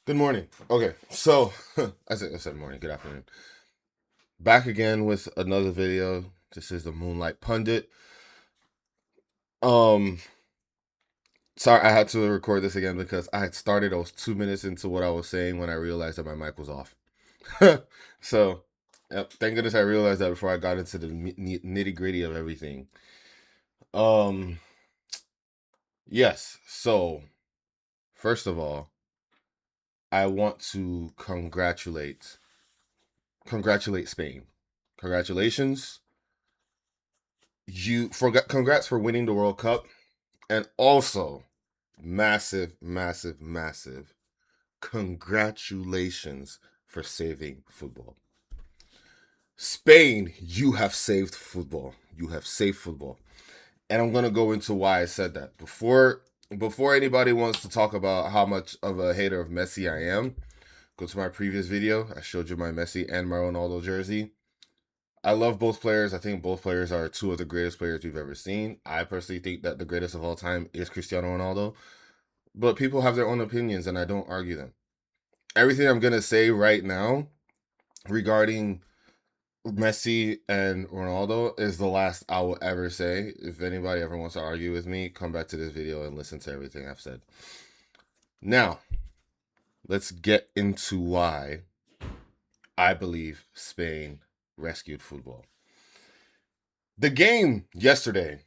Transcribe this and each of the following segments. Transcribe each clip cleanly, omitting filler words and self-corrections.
Good morning. Okay, so I said morning. Good afternoon. Back again with another video. This is the Moonlight Pundit. Um, sorry I had to record this again because I had started. I was 2 minutes into what I was saying when I realized that my mic was off. So, yep, thank goodness I realized that before I got into the nitty gritty of everything. Um, yes. So, first of all, I want to congratulate Spain. Congratulations. Congrats for winning the World Cup, and also massive congratulations for saving football. Spain, you have saved football. You have saved football. And I'm gonna go into why I said that. Before anybody wants to talk about how much of a hater of Messi I am, go to my previous video. I showed you my Messi and my Ronaldo jersey. I love both players. I think both players are two of the greatest players we've ever seen. I personally think that the greatest of all time is Cristiano Ronaldo. But people have their own opinions, and I don't argue them. Everything I'm going to say right now regarding Messi and Ronaldo is the last I will ever say. If anybody ever wants to argue with me, come back to this video and listen to everything I've said. Now, let's get into why I believe Spain rescued football. The game yesterday,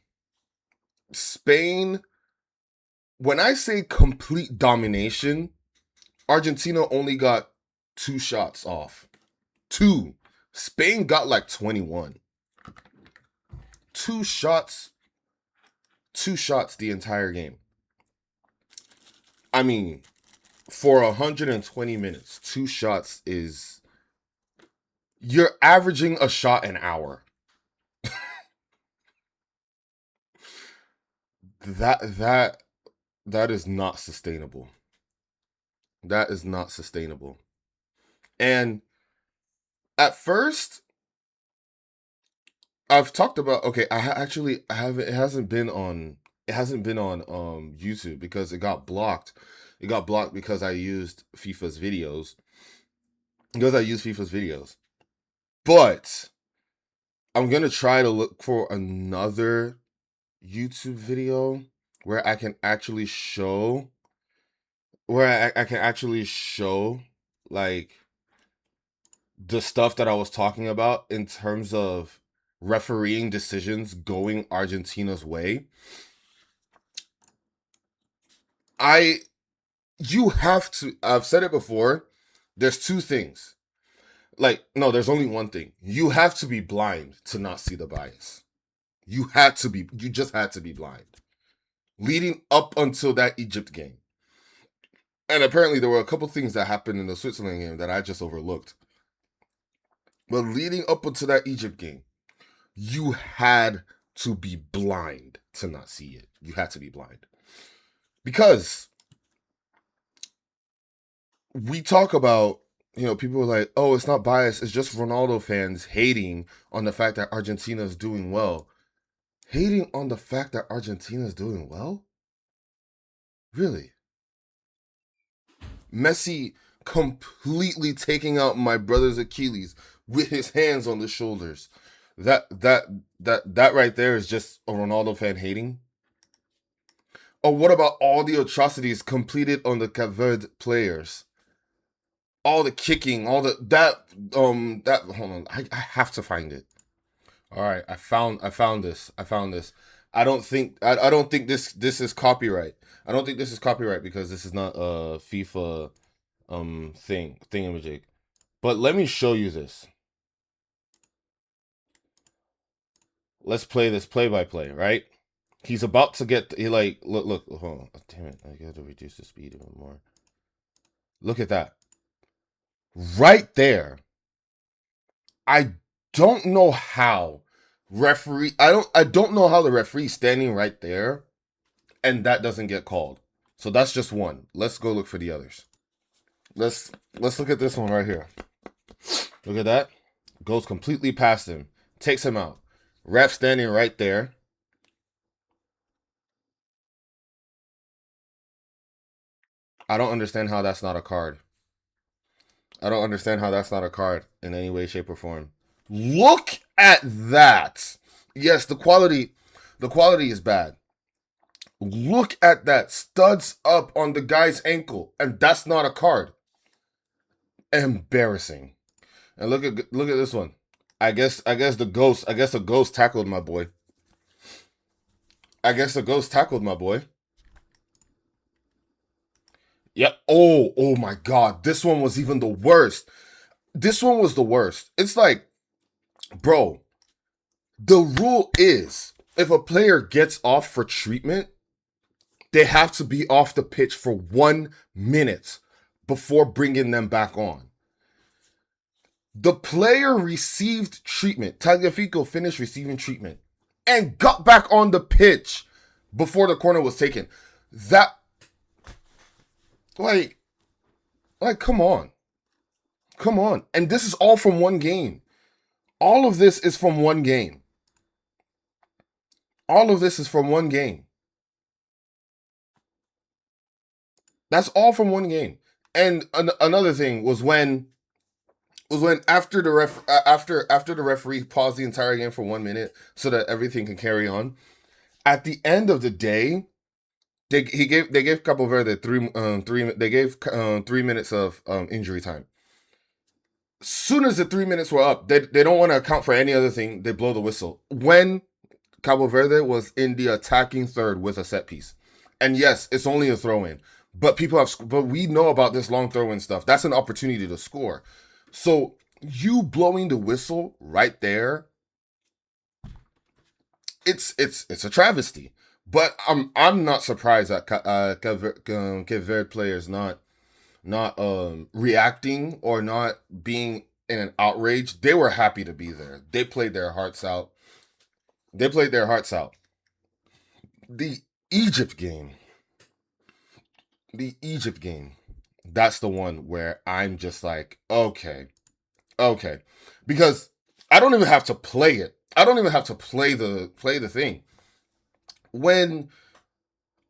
Spain, when I say complete domination, Argentina only got 2 shots off. 2. Spain got like 21. 2 shots. 2 shots the entire game. I mean, for 120 minutes, 2 shots is. You're averaging a shot an hour. That is not sustainable. That is not sustainable. And at first, I've talked about, okay, I haven't, it hasn't been on YouTube because it got blocked. It got blocked because I used FIFA's videos. Because I used FIFA's videos. But I'm gonna try to look for another YouTube video where I can actually show I can actually show like the stuff that I was talking about in terms of refereeing decisions going Argentina's way. I you have to, I've said it before, there's two things. Like, no, there's only one thing. You have to be blind to not see the bias. You just had to be blind. Leading up until that Egypt game. And apparently there were a couple things that happened in the Switzerland game that I just overlooked. But leading up until that Egypt game, you had to be blind to not see it. You had to be blind. Because we talk about, people are like, oh, it's not bias. It's just Ronaldo fans hating on the fact that Argentina is doing well. Hating on the fact that Argentina is doing well? Really? Messi completely taking out my brother's Achilles with his hands on the shoulders. That right there is just a Ronaldo fan hating. Or what about all the atrocities completed on the Cape Verde players? All the kicking, all the that hold on, I have to find it. All right, I found this. I don't think this is copyright. I don't think this is copyright because this is not a FIFA thingamajig. But let me show you this. Let's play this play by play, right? He's about to get he like look hold on. Oh, damn it, I gotta reduce the speed even more. Look at that. Right there. I don't know how I don't know how the referee standing right there and that doesn't get called. So that's just one. Let's go look for the others. Let's look at this one right here. Look at that. Goes completely past him. Takes him out. Ref standing right there. I don't understand how that's not a card. I don't understand how that's not a card in any way, shape, or form. Look at that. Yes, the quality is bad. Look at that. Studs up on the guy's ankle, and that's not a card. Embarrassing. And look at this one. I guess the ghost tackled my boy. I guess the ghost tackled my boy. Yep. Oh my god. This one was even the worst. This one was the worst. It's like, bro, the rule is if a player gets off for treatment, they have to be off the pitch for 1 minute before bringing them back on. The player received treatment. Tagliafico finished receiving treatment and got back on the pitch before the corner was taken. That, like, come on. Come on. And this is all from one game. All of this is from one game. All of this is from one game. That's all from one game. And another thing was when after the referee paused the entire game for 1 minute so that everything can carry on. At the end of the day, they gave Cabo Verde 3 minutes of injury time. Soon as the 3 minutes were up, they don't want to account for any other thing. They blow the whistle when Cabo Verde was in the attacking third with a set piece. And yes, it's only a throw in, but we know about this long throw in stuff. That's an opportunity to score. So you blowing the whistle right there, it's a travesty. But I'm not surprised that Cape Verde players not reacting or not being in an outrage. They were happy to be there. They played their hearts out. The Egypt game. The Egypt game. That's the one where I'm just like, okay. Because I don't even have to play it. I don't even have to play the thing. When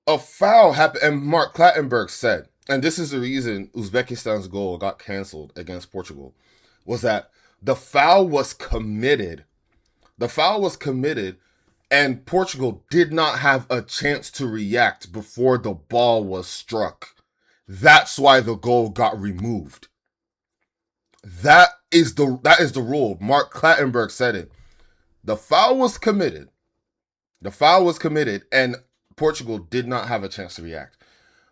a foul happened, and Mark Clattenburg said, and this is the reason Uzbekistan's goal got canceled against Portugal, was that the foul was committed. And Portugal did not have a chance to react before the ball was struck. That's why the goal got removed. That is the rule. Mark Clattenburg said it. The foul was committed, and Portugal did not have a chance to react.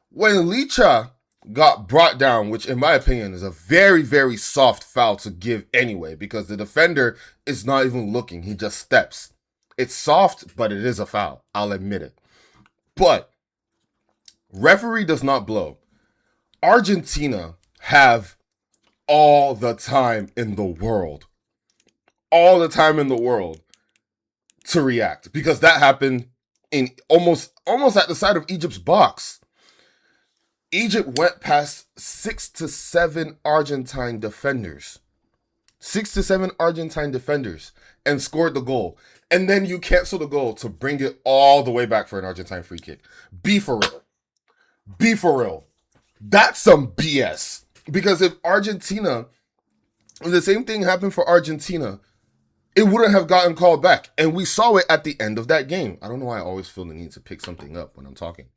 When Licha got brought down, which in my opinion is a very, very soft foul to give anyway, because the defender is not even looking. He just steps. It's soft, but it is a foul. I'll admit it. But referee does not blow. Argentina have all the time in the world. To react, because that happened in almost at the side of Egypt's box. Egypt went past 6 to 7 Argentine defenders. 6 to 7 Argentine defenders and scored the goal. And then you cancel the goal to bring it all the way back for an Argentine free kick. Be for real. That's some BS. Because if the same thing happened for Argentina, it wouldn't have gotten called back. And we saw it at the end of that game. I don't know why I always feel the need to pick something up when I'm talking.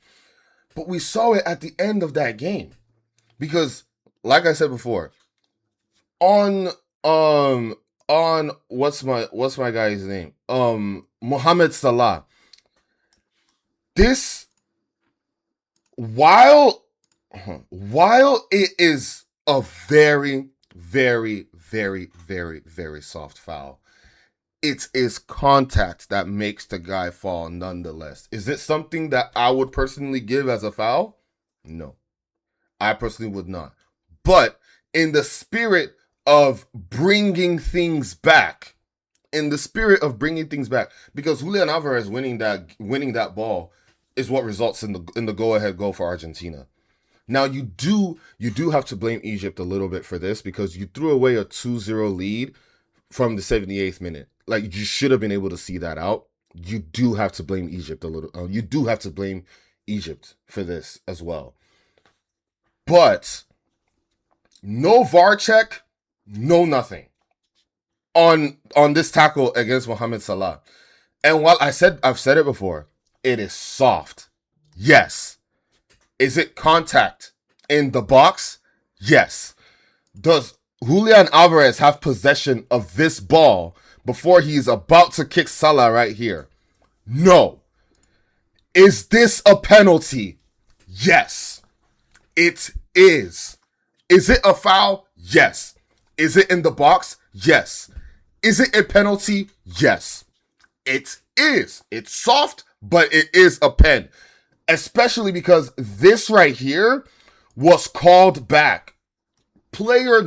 But we saw it at the end of that game. Because, like I said before, on what's my guy's name? Mohamed Salah. This, while it is a very, very, very, very, very soft foul, it is contact that makes the guy fall nonetheless. Is it something that I would personally give as a foul? No. I personally would not. But in the spirit of bringing things back, because Julian Alvarez winning that ball is what results in the go-ahead goal for Argentina. Now, you do have to blame Egypt a little bit for this, because you threw away a 2-0 lead from the 78th minute. Like, you should have been able to see that out. You do have to blame Egypt a little. You do have to blame Egypt for this as well. But No VAR check, no nothing on this tackle against Mohamed Salah. And while I've said it before, it is soft. Yes. Is it contact in the box? Yes. Does Julian Alvarez have possession of this ball before he's about to kick Salah right here? No. Is this a penalty? Yes. It is. Is it a foul? Yes. Is it in the box? Yes. Is it a penalty? Yes. It is. It's soft, but it is a pen. Especially because this right here was called back. Player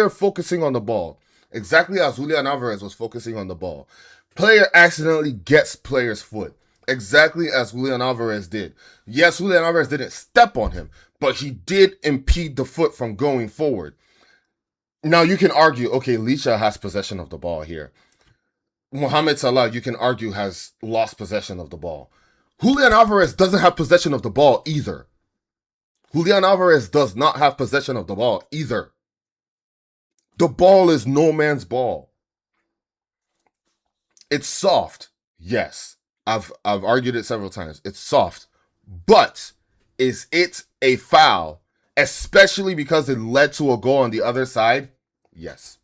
focusing on the ball. Exactly as Julian Alvarez was focusing on the ball. Player accidentally gets player's foot. Exactly as Julian Alvarez did. Yes, Julian Alvarez didn't step on him, but he did impede the foot from going forward. Now you can argue, okay, Licha has possession of the ball here. Mohamed Salah, you can argue, has lost possession of the ball. Julian Alvarez doesn't have possession of the ball either. Julian Alvarez does not have possession of the ball either. The ball is no man's ball. It's soft. Yes. I've argued it several times. It's soft. But is it a foul? Especially because it led to a goal on the other side? Yes.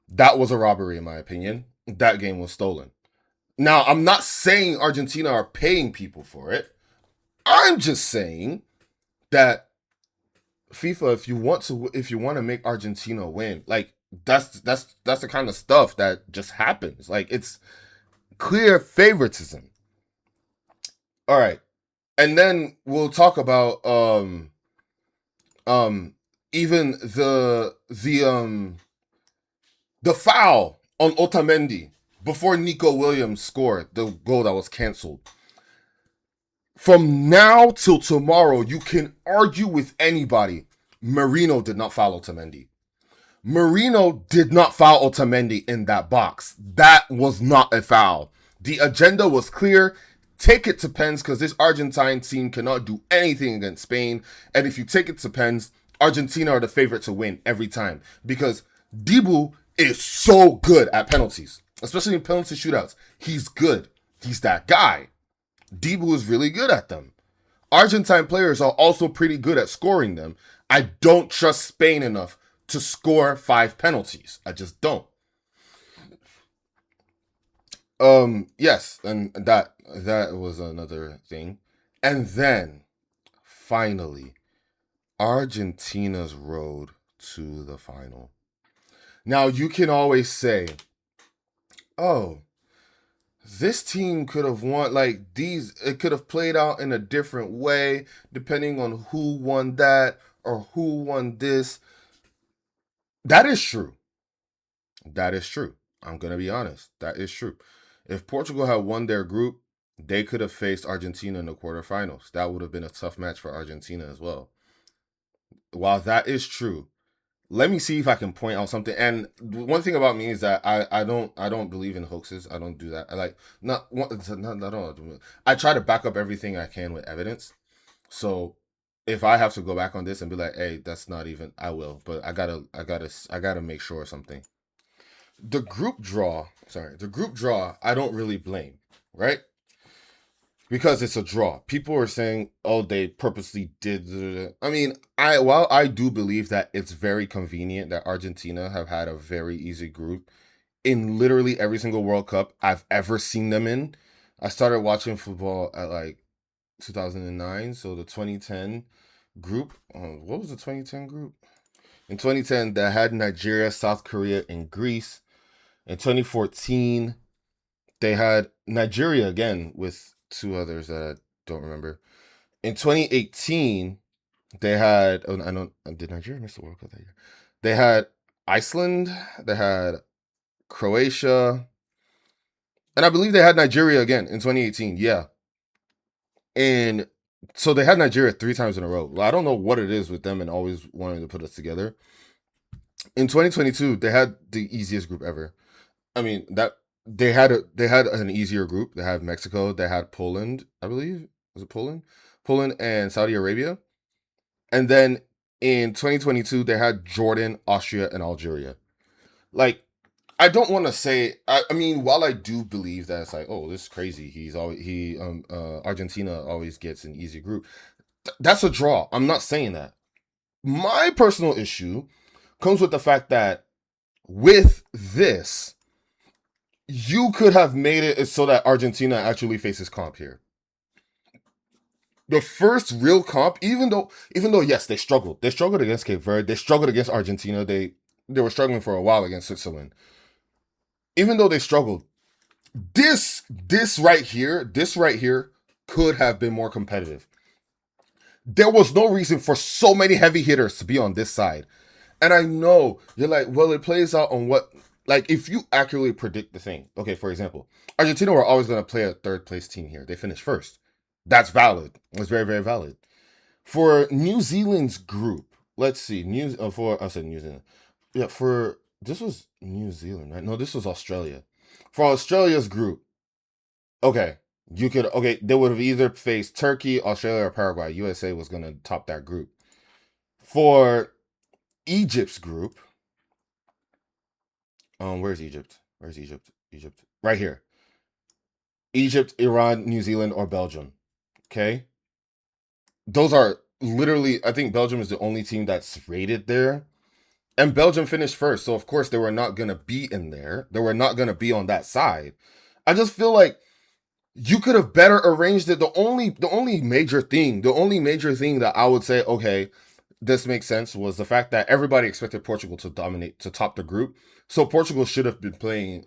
That was a robbery, in my opinion. That game was stolen. Now, I'm not saying Argentina are paying people for it. I'm just saying that FIFA, if you want to make Argentina win, like that's the kind of stuff that just happens. Like it's clear favoritism. All right. And then we'll talk about even the foul on Otamendi before Nico Williams scored the goal that was canceled. From now till tomorrow, you can argue with anybody. Merino did not foul Otamendi. Merino did not foul Otamendi in that box. That was not a foul. The agenda was clear. Take it to pens because this Argentine team cannot do anything against Spain. And if you take it to pens, Argentina are the favorite to win every time because Dibu is so good at penalties, especially in penalty shootouts. He's good. He's that guy. Dibu is really good at them. Argentine players are also pretty good at scoring them. I don't trust Spain enough to score 5 penalties. I just don't. Yes, and that was another thing. And then finally, Argentina's road to the final. Now you can always say, "Oh, this team could have won like these, it could have played out in a different way depending on who won that or who won this." That is true. That is true. I'm going to be honest. That is true. If Portugal had won their group, they could have faced Argentina in the quarterfinals. That would have been a tough match for Argentina as well. While that is true, let me see if I can point out something. And one thing about me is that I don't believe in hoaxes. I don't do that. I like not I don't. I try to back up everything I can with evidence. So if I have to go back on this and be like, hey, that's not even, I will. But I gotta make sure of something. The group draw, I don't really blame, right? Because it's a draw. People are saying, "Oh, they purposely did." I mean, while I do believe that it's very convenient that Argentina have had a very easy group in literally every single World Cup I've ever seen them in. I started watching football at like 2009, so the 2010 group. What was the 2010 group? In 2010, they had Nigeria, South Korea, and Greece. In 2014, they had Nigeria again with 2 others that I don't remember. In 2018, they had I don't did Nigeria miss the World Cup that year? They had Iceland, they had Croatia, and I believe they had Nigeria again in 2018. Yeah. And so they had Nigeria 3 times in a row. Well, I don't know what it is with them and always wanting to put us together. In 2022, they had the easiest group ever. I mean, that they had an easier group. They had Mexico, they had Poland, I believe. Was it Poland? Poland and Saudi Arabia. And then In 2022, they had Jordan, Austria, and Algeria. Like, I don't want to say. I mean, while I do believe that it's like, oh, this is crazy. Argentina always gets an easy group. That's a draw. I'm not saying that. My personal issue comes with the fact that with this, you could have made it so that Argentina actually faces comp here. The first real comp, even though yes, they struggled. They struggled against Cape Verde. They struggled against Argentina. They were struggling for a while against Switzerland. Even though they struggled, this right here could have been more competitive. There was no reason for so many heavy hitters to be on this side. And I know you're like, well, it plays out on what, like, if you accurately predict the thing. Okay, for example, Argentina were always going to play a third place team here. They finished first. That's valid. It's very, very valid. For New Zealand's group, let's see. I said New Zealand. Yeah, this was New Zealand, right? No, this was Australia. For Australia's group, okay, they would have either faced Turkey, Australia, or Paraguay. USA was going to top that group. For Egypt's group, where's Egypt? Egypt. Right here. Egypt, Iran, New Zealand, or Belgium. Okay? Those are literally, I think Belgium is the only team that's rated there. And Belgium finished first, so of course they were not going to be in there. They were not going to be on that side. I just feel like you could have better arranged it. The only major thing that I would say, okay, this makes sense, was the fact that everybody expected Portugal to top the group. So Portugal should have been playing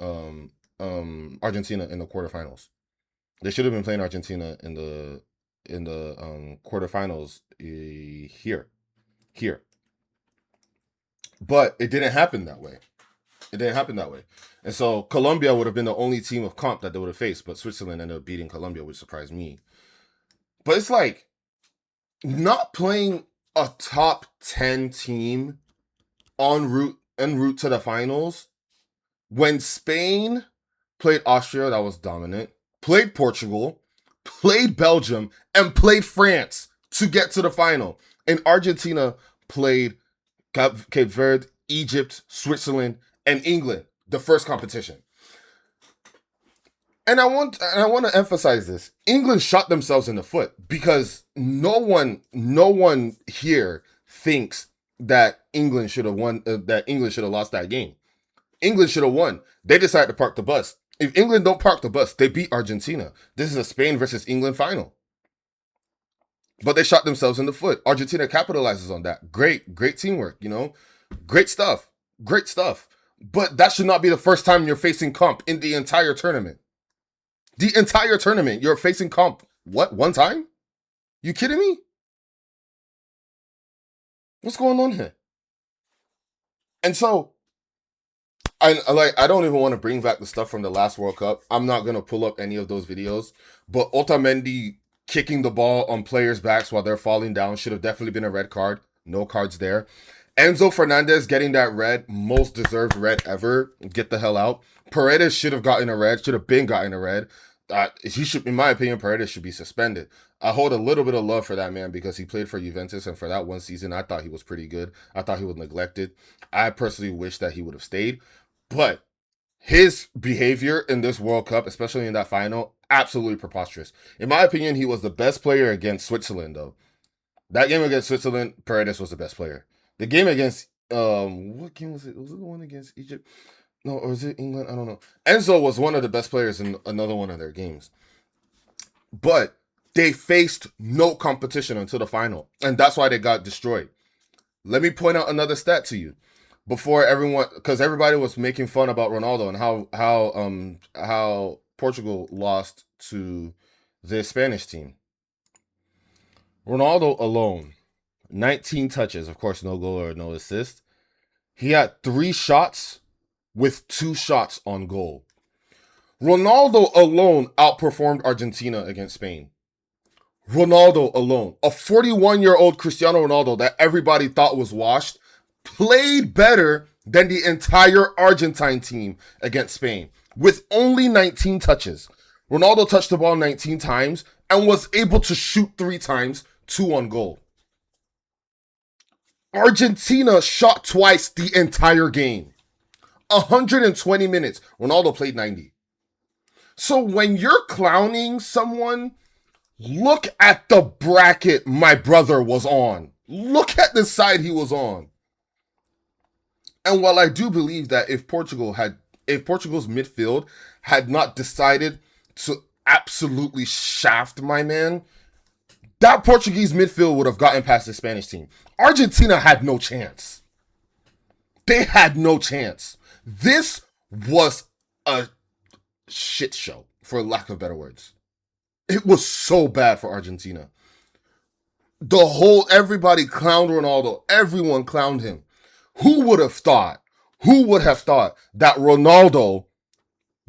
Argentina in the quarterfinals. They should have been playing Argentina in the quarterfinals here. But it didn't happen that way. And so Colombia would have been the only team of comp that they would have faced, but Switzerland ended up beating Colombia, which surprised me. But it's like not playing a top 10 team en route to the finals when Spain played Austria, that was dominant, played Portugal, played Belgium, and played France to get to the final. And Argentina played Cape Verde, Egypt, Switzerland, and England, the first competition. And I want to emphasize this. England shot themselves in the foot because no one here thinks that England should have won, that England should have lost that game. England should have won. They decided to park the bus. If England don't park the bus, they beat Argentina. This is a Spain versus England final. But they shot themselves in the foot. Argentina capitalizes on that. Great teamwork, Great stuff. But that should not be the first time you're facing comp in the entire tournament. The entire tournament, you're facing comp, what, one time? You kidding me? What's going on here? And so, I don't even want to bring back the stuff from the last World Cup. I'm not going to pull up any of those videos. But Otamendi kicking the ball on players' backs while they're falling down should have definitely been a red card. No cards there. Enzo Fernandez getting that red, most deserved red ever. Get the hell out. Paredes should have gotten a red, should have been gotten a red. He should, in my opinion, Paredes should be suspended. I hold a little bit of love for that man because he played for Juventus, and for that one season, I thought he was pretty good. I thought he was neglected. I personally wish that he would have stayed. But his behavior in this World Cup, especially in that final, absolutely preposterous. In my opinion, he was the best player against Switzerland, though. That game against Switzerland, Paredes was the best player. The game against, what game was it? Was it the one against Egypt? No, or is it England? I don't know. Enzo was one of the best players in another one of their games. But they faced no competition until the final. And that's why they got destroyed. Let me point out another stat to you. Before everyone, because everybody was making fun about Ronaldo and how Portugal lost to the Spanish team. Ronaldo alone, 19 touches, of course, no goal or no assist. He had 3 shots with 2 shots on goal. Ronaldo alone outperformed Argentina against Spain. Ronaldo alone, a 41-year-old Cristiano Ronaldo that everybody thought was washed, played better than the entire Argentine team against Spain with only 19 touches. Ronaldo touched the ball 19 times and was able to shoot 3 times, 2 on goal. Argentina shot twice the entire game. 120 minutes. Ronaldo played 90. So when you're clowning someone, look at the bracket my brother was on. Look at the side he was on. And while I do believe that if Portugal's midfield had not decided to absolutely shaft my man, that Portuguese midfield would have gotten past the Spanish team. Argentina had no chance. They had no chance. This was a shit show, for lack of better words. It was so bad for Argentina. Everybody clowned Ronaldo. Everyone clowned him. Who would have thought that Ronaldo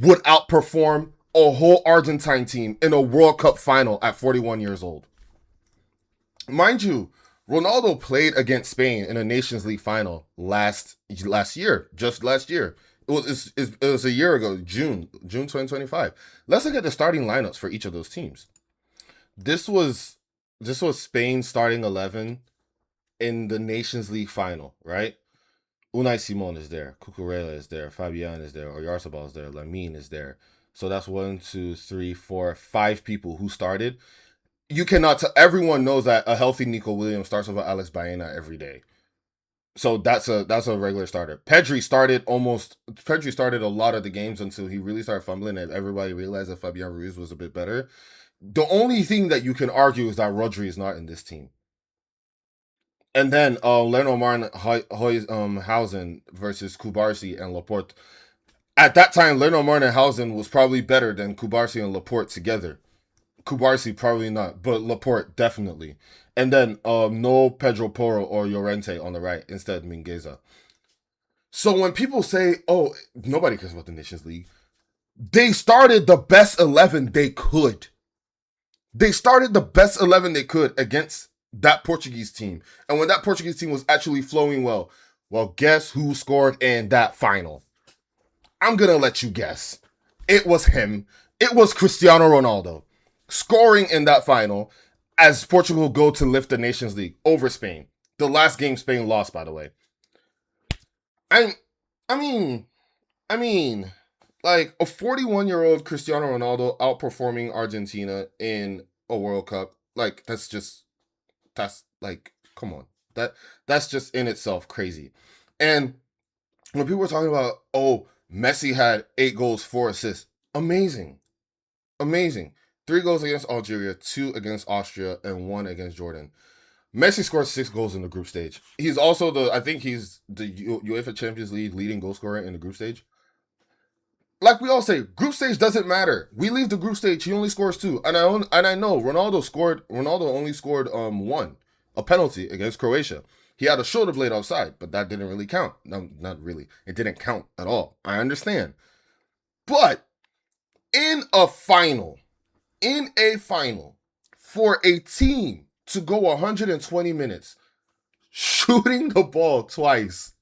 would outperform a whole Argentine team in a World Cup final at 41 years old? Mind you, Ronaldo played against Spain in a Nations League final last year. It was a year ago, June 2025. Let's look at the starting lineups for each of those teams. This was Spain's starting 11 in the Nations League final, right? Unai Simon is there, Cucurella is there, Fabian is there, Oyarzabal is there, Lamine is there. So that's 1, 2, 3, 4, 5 people who started. You cannot tell. Everyone knows that a healthy Nico Williams starts over Alex Baena every day. So that's a regular starter. Pedri started a lot of the games until he really started fumbling and everybody realized that Fabian Ruiz was a bit better. The only thing that you can argue is that Rodri is not in this team. And then Leno Marnhausen versus Kubarsi and Laporte. At that time, Leno Marnhausen was probably better than Kubarsi and Laporte together. Kubarsi probably not, but Laporte definitely. And then no Pedro Porro or Llorente on the right, instead Mingueza. So when people say, oh, nobody cares about the Nations League, they started the best 11 they could. They started the best 11 they could against that Portuguese team. And when that Portuguese team was actually flowing well, guess who scored in that final? I'm going to let you guess. It was him. It was Cristiano Ronaldo scoring in that final as Portugal go to lift the Nations League over Spain. The last game Spain lost, by the way. I mean, like a 41-year-old Cristiano Ronaldo outperforming Argentina in a World Cup, like that's like, come on. That's just in itself crazy. And when people were talking about, oh, Messi had 8 goals, 4 assists, amazing. 3 goals against Algeria, 2 against Austria, and 1 against Jordan. Messi scored 6 goals in the group stage. He's also he's the UEFA Champions League leading goal scorer in the group stage. Like we all say, group stage doesn't matter. We leave the group stage, he only scores 2. And I know Ronaldo only scored 1, a penalty against Croatia. He had a shoulder blade offside, but that didn't really count. No, not really. It didn't count at all. I understand. But in a final, for a team to go 120 minutes shooting the ball twice,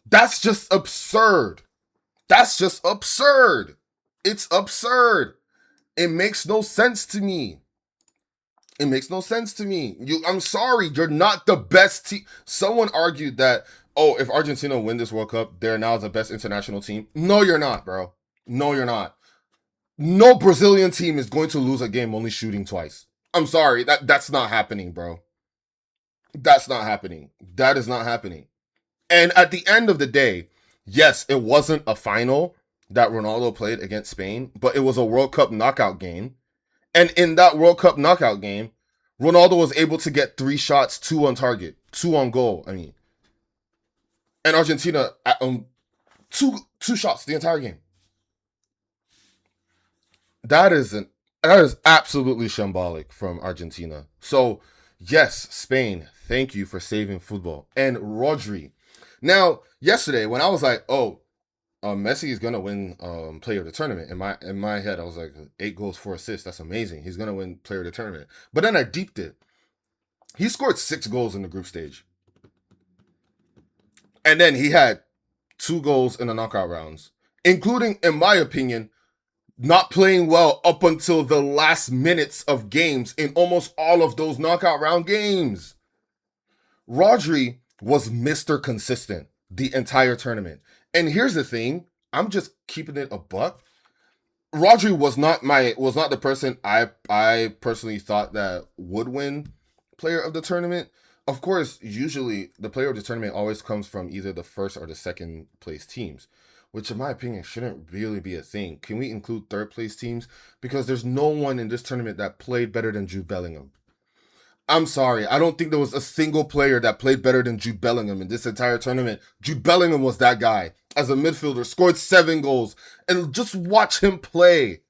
that's just absurd. It's absurd. It makes no sense to me. I'm sorry, you're not the best team. Someone argued that, oh, if Argentina win this World Cup, they're now the best international team. No, you're not, bro. No, you're not. No Brazilian team is going to lose a game only shooting twice. I'm sorry, that's not happening, bro. That's not happening. That is not happening. And at the end of the day, yes, it wasn't a final that Ronaldo played against Spain, but it was a World Cup knockout game. And in that World Cup knockout game, Ronaldo was able to get 3 shots, 2 on target, 2 on goal. And Argentina, 2 shots the entire game. That is absolutely shambolic from Argentina. So, yes, Spain, thank you for saving football. And Rodri. Now, yesterday, when I was like, oh, Messi is gonna win player of the tournament. In my head, I was like, 8 goals, 4 assists. That's amazing. He's gonna win player of the tournament. But then I deeped it. He scored 6 goals in the group stage, and then he had 2 goals in the knockout rounds, including, in my opinion, not playing well up until the last minutes of games in almost all of those knockout round games. Rodri was Mr. Consistent the entire tournament. And here's the thing, I'm just keeping it a buck. Rodri was not the person I personally thought that would win player of the tournament. Of course, usually the player of the tournament always comes from either the first or the second place teams, which in my opinion shouldn't really be a thing. Can we include third place teams? Because there's no one in this tournament that played better than Jude Bellingham. I'm sorry. I don't think there was a single player that played better than Jude Bellingham in this entire tournament. Jude Bellingham was that guy. As a midfielder, scored 7 goals. And just watch him play.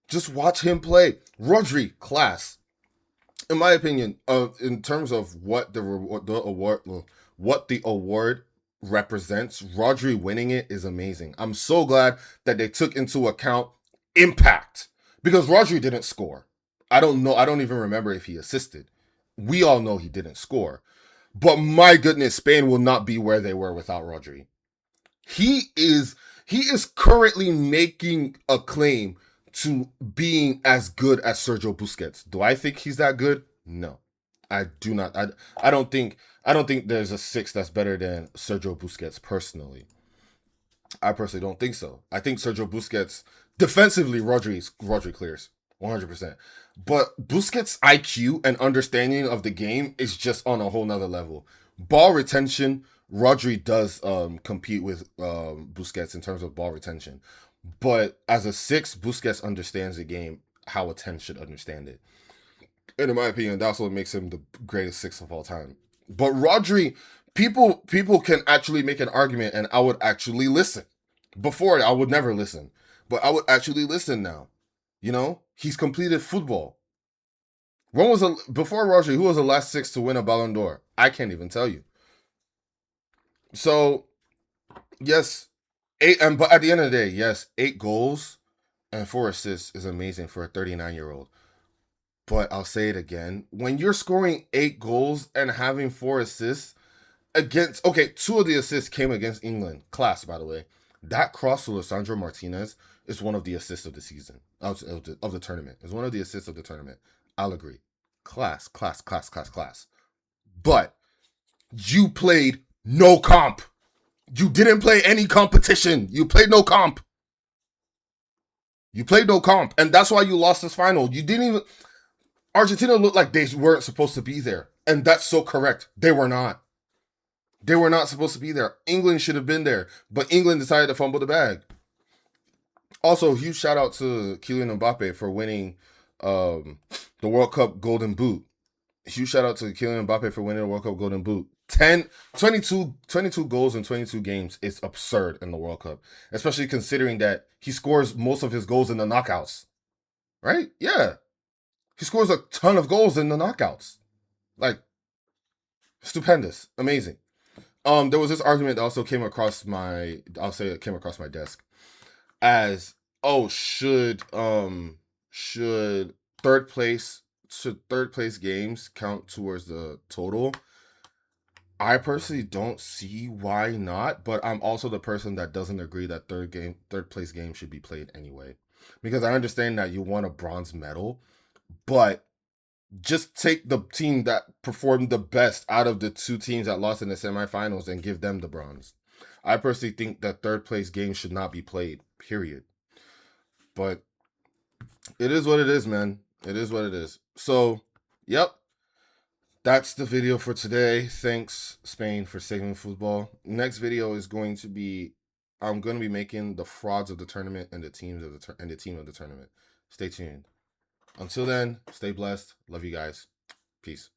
Just watch him play. Rodri, class. In my opinion, in terms of what what the award represents, Rodri winning it is amazing. I'm so glad that they took into account impact, because Rodri didn't score. I don't know. I don't even remember if he assisted. We all know he didn't score. But my goodness, Spain will not be where they were without Rodri. He is currently making a claim to being as good as Sergio Busquets. Do I think he's that good? No. I do not. I don't think there's a 6 that's better than Sergio Busquets personally. I personally don't think so. I think Sergio Busquets defensively, Rodri clears 100%. But Busquets' IQ and understanding of the game is just on a whole nother level. Ball retention, Rodri does compete with Busquets in terms of ball retention. But as a 6, Busquets understands the game how a 10 should understand it. And in my opinion, that's what makes him the greatest 6 of all time. But Rodri, people can actually make an argument, and I would actually listen. Before, I would never listen, but I would actually listen now. He's completed football. Before Rodri? Who was the last 6 to win a Ballon d'Or? I can't even tell you. So yes, but at the end of the day, yes, 8 goals and 4 assists is amazing for a 39-year-old. But I'll say it again. When you're scoring 8 goals and having 4 assists against, okay, 2 of the assists came against England. Class, by the way. That cross to Lisandro Martinez is one of the assists of the season, of the tournament. It's one of the assists of the tournament. I'll agree. Class. But you played no comp. You didn't play any competition. You played no comp. And that's why you lost this final. You didn't even. Argentina looked like they weren't supposed to be there. And that's so correct. They were not. They were not supposed to be there. England should have been there. But England decided to fumble the bag. Also, huge shout out to Kylian Mbappe for winning the World Cup Golden Boot. Huge shout out to Kylian Mbappe for winning the World Cup Golden Boot. 22 goals in 22 games is absurd in the World Cup. Especially considering that he scores most of his goals in the knockouts. Right? Yeah. He scores a ton of goals in the knockouts. Like, stupendous. Amazing. There was this argument that also came across my desk as, oh, should third place games count towards the total? I personally don't see why not, but I'm also the person that doesn't agree that third place game should be played anyway. Because I understand that you want a bronze medal, but just take the team that performed the best out of the 2 teams that lost in the semifinals and give them the bronze. I personally think that third place game should not be played, period. But it is what it is, man. It is what it is. So, yep. That's the video for today. Thanks, Spain, for saving football. Next video is going to be, I'm going to be making the frauds of the tournament and the team of the tournament. Stay tuned. Until then, stay blessed. Love you guys. Peace.